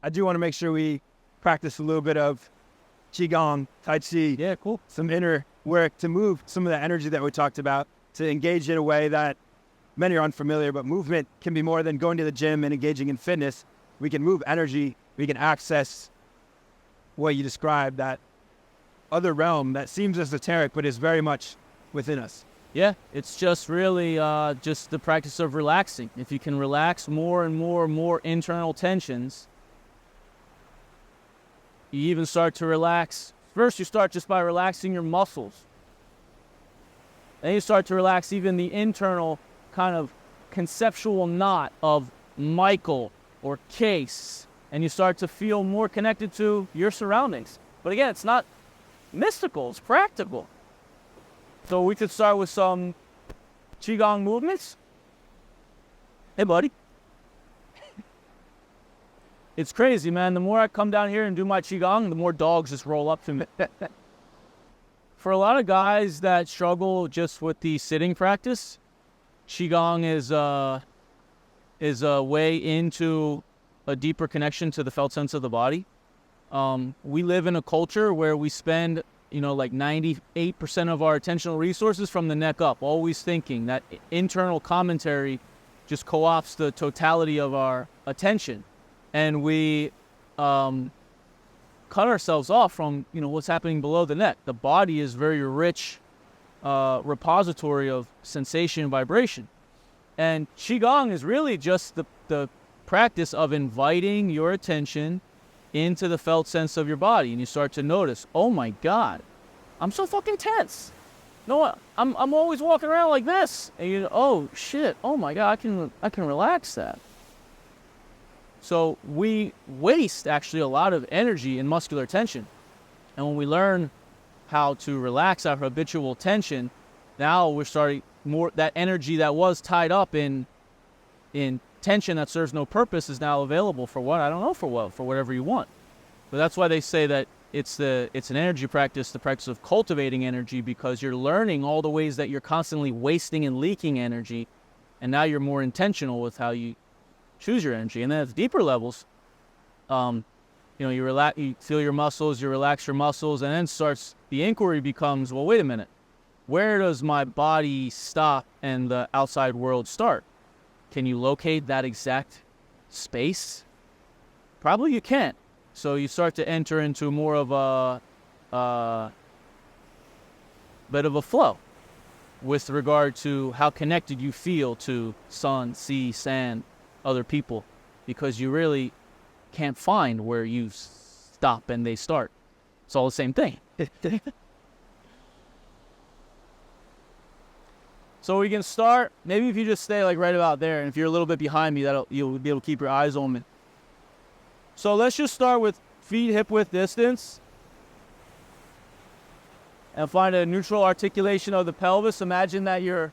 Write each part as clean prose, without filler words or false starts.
I do want to make sure we practice a little bit of Qigong, Tai Chi. Yeah, cool. Some inner work to move some of the energy that we talked about, to engage in a way that many are unfamiliar, but movement can be more than going to the gym and engaging in fitness. We can move energy. We can access what you described, that other realm that seems esoteric, but is very much within us. Yeah, it's just really just the practice of relaxing. If you can relax more and more internal tensions, you even start to relax. First, you start just by relaxing your muscles. Then you start to relax even the internal kind of conceptual knot of Michael or Case, and you start to feel more connected to your surroundings. But again, it's not mystical, it's practical. So we could start with some Qigong movements. Hey, buddy. It's crazy, man. The more I come down here and do my Qigong, the more dogs just roll up to me. For a lot of guys that struggle just with the sitting practice, Qigong is a way into a deeper connection to the felt sense of the body. We live in a culture where we spend, like 98% of our attentional resources from the neck up, always thinking. That internal commentary just co-opts the totality of our attention. And we cut ourselves off from, what's happening below the neck. The body is very rich repository of sensation and vibration. And Qigong is really just the practice of inviting your attention into the felt sense of your body, and you start to notice, oh my God, I'm so fucking tense. No, I'm always walking around like this, and oh shit, oh my God, I can relax that. So we waste actually a lot of energy in muscular tension, and when we learn how to relax our habitual tension, now we're starting more, that energy that was tied up in tension that serves no purpose is now available for what? I don't know for what, for whatever you want. But that's why they say that it's an energy practice, the practice of cultivating energy, because you're learning all the ways that you're constantly wasting and leaking energy, and now you're more intentional with how you choose your energy. And then at deeper levels, you relax, you feel your muscles, you relax your muscles, and then the inquiry becomes, well, wait a minute, where does my body stop and the outside world start? Can you locate that exact space? Probably you can't. So you start to enter into more of a bit of a flow with regard to how connected you feel to sun, sea, sand, other people, because you really can't find where you stop and they start. It's all the same thing. So we can start, maybe if you just stay like right about there, and if you're a little bit behind me, you'll be able to keep your eyes on me. So let's just start with feet hip width distance. And find a neutral articulation of the pelvis. Imagine that your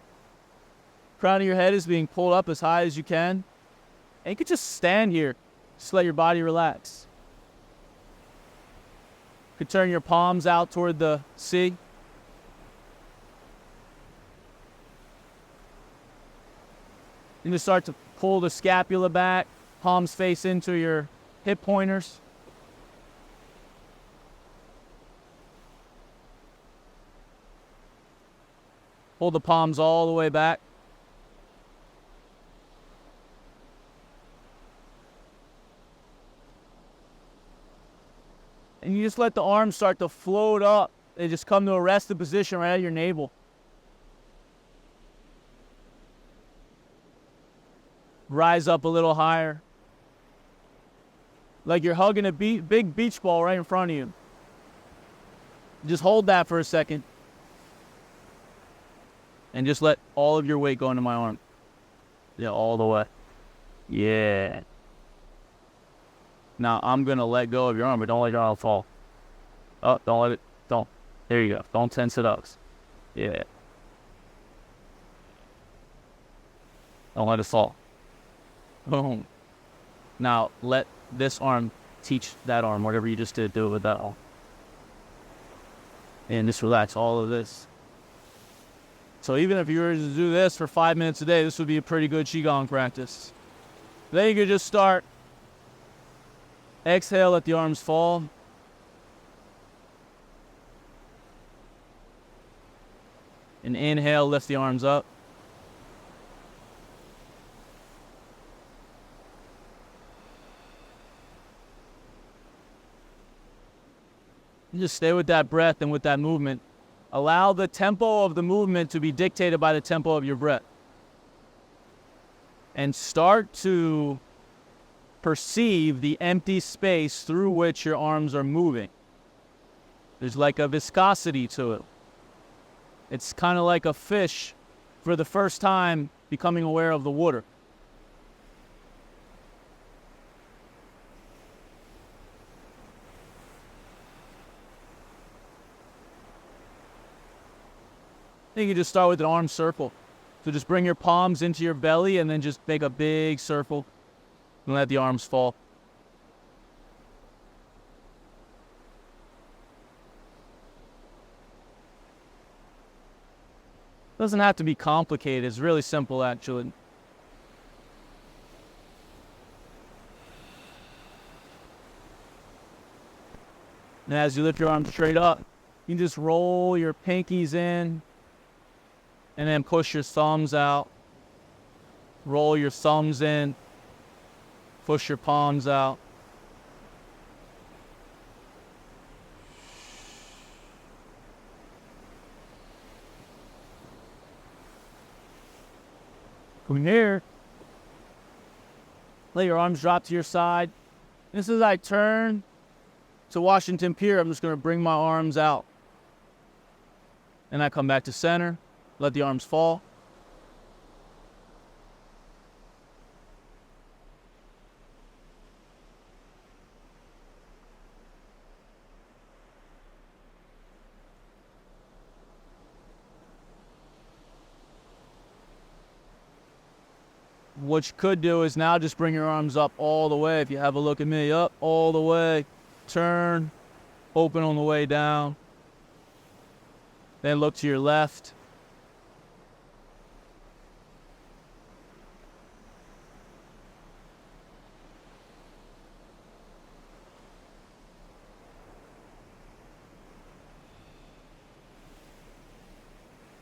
crown of your head is being pulled up as high as you can. And you could just stand here, just let your body relax. You could turn your palms out toward the sea. And just start to pull the scapula back, palms face into your hip pointers. Pull the palms all the way back. And you just let the arms start to float up. They just come to a rested position right at your navel. Rise up a little higher. Like you're hugging a big beach ball right in front of you. Just hold that for a second. And just let all of your weight go into my arm. Yeah, all the way. Yeah. Now I'm going to let go of your arm, but don't let your arm fall. Oh, don't let it. Don't. There you go. Don't tense it up. Yeah. Don't let it fall. Boom. Now let this arm teach that arm, whatever you just did, do it with that arm. And just relax all of this. So even if you were to do this for 5 minutes a day, this would be a pretty good Qigong practice. Then you could just start Exhale, let the arms fall. And inhale, lift the arms up. And just stay with that breath and with that movement. Allow the tempo of the movement to be dictated by the tempo of your breath. And start to perceive the empty space through which your arms are moving. There's like a viscosity to it. It's kind of like a fish for the first time becoming aware of the water. You can just start with an arm circle. So just bring your palms into your belly and then just make a big circle and let the arms fall. Doesn't have to be complicated. It's really simple, actually. And as you lift your arms straight up, you can just roll your pinkies in and then push your thumbs out. Roll your thumbs in, push your palms out. From here, let your arms drop to your side. This as I turn to Washington Pier, I'm just going to bring my arms out. And I come back to center, let the arms fall. What you could do is now just bring your arms up all the way. If you have a look at me, up all the way. Turn, open on the way down. Then look to your left.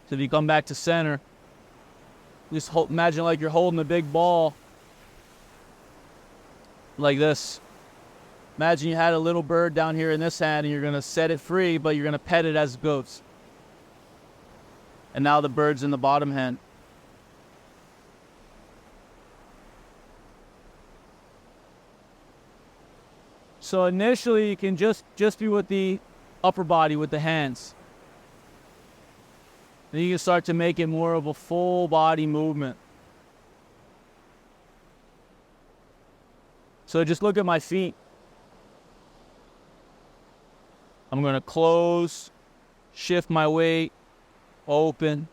So if you come back to center, just imagine like you're holding a big ball like this. Imagine you had a little bird down here in this hand and you're going to set it free, but you're going to pet it as it goes. And now the bird's in the bottom hand. So initially you can just be with the upper body, with the hands. Then you can start to make it more of a full body movement. So just look at my feet. I'm going to close, shift my weight, open.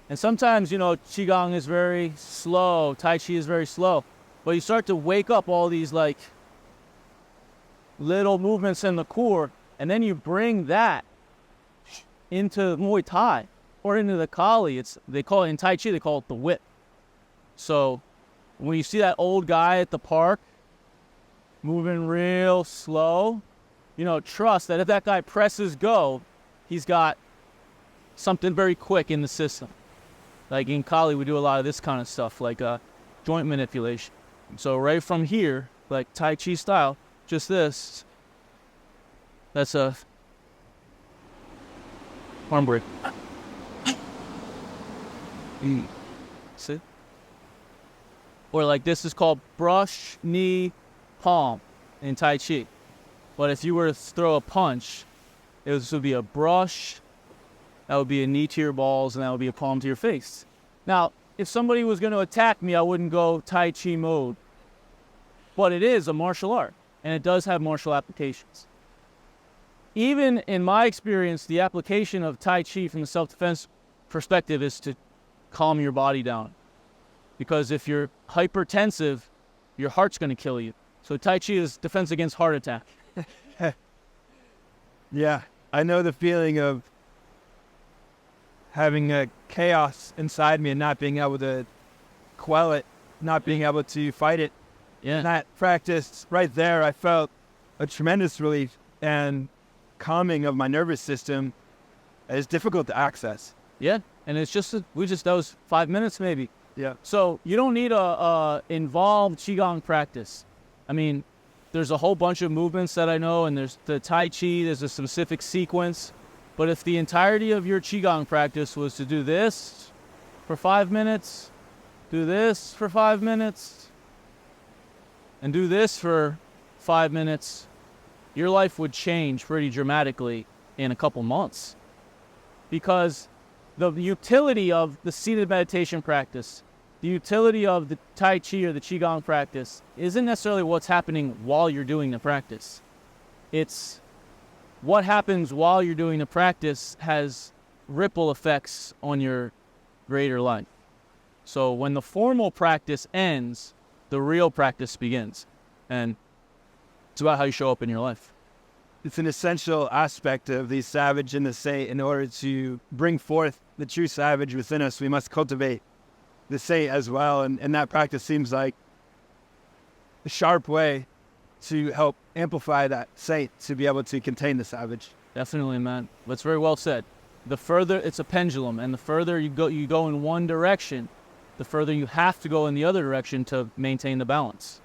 And sometimes, Qigong is very slow, Tai Chi is very slow. But you start to wake up all these like little movements in the core, and then you bring that into Muay Thai or into the Kali. They call it in Tai Chi, they call it the whip. So when you see that old guy at the park moving real slow, trust that if that guy presses go, he's got something very quick in the system. Like in Kali, we do a lot of this kind of stuff, like joint manipulation. So right from here, like Tai Chi style, just this, that's a arm break. See? Or like this is called brush, knee, palm in Tai Chi. But if you were to throw a punch, this would be a brush, that would be a knee to your balls, and that would be a palm to your face. Now, if somebody was going to attack me, I wouldn't go Tai Chi mode. But it is a martial art, and it does have martial applications. Even in my experience, the application of Tai Chi from the self-defense perspective is to calm your body down. Because if you're hypertensive, your heart's going to kill you. So Tai Chi is defense against heart attack. Yeah, I know the feeling of having a chaos inside me and not being able to quell it, not being able to fight it. Yeah. In that practice right there, I felt a tremendous relief and calming of my nervous system. It's difficult to access. Yeah, and it's just that was 5 minutes maybe. Yeah. So you don't need a involved Qigong practice. I mean, there's a whole bunch of movements that I know, and there's the Tai Chi, there's a specific sequence. But if the entirety of your Qigong practice was to do this for 5 minutes, do this for 5 minutes, and do this for 5 minutes, your life would change pretty dramatically in a couple months. Because the utility of the seated meditation practice, the utility of the Tai Chi or the Qigong practice isn't necessarily what's happening while you're doing the practice. It's what happens while you're doing the practice has ripple effects on your greater life. So when the formal practice ends, the real practice begins. And it's about how you show up in your life. It's an essential aspect of the savage and the saint. In order to bring forth the true savage within us, we must cultivate the saint as well. And that practice seems like a sharp way to help amplify that saint to be able to contain the savage. Definitely, man. That's very well said. The further, it's a pendulum, and the further you go in one direction, the further you have to go in the other direction to maintain the balance.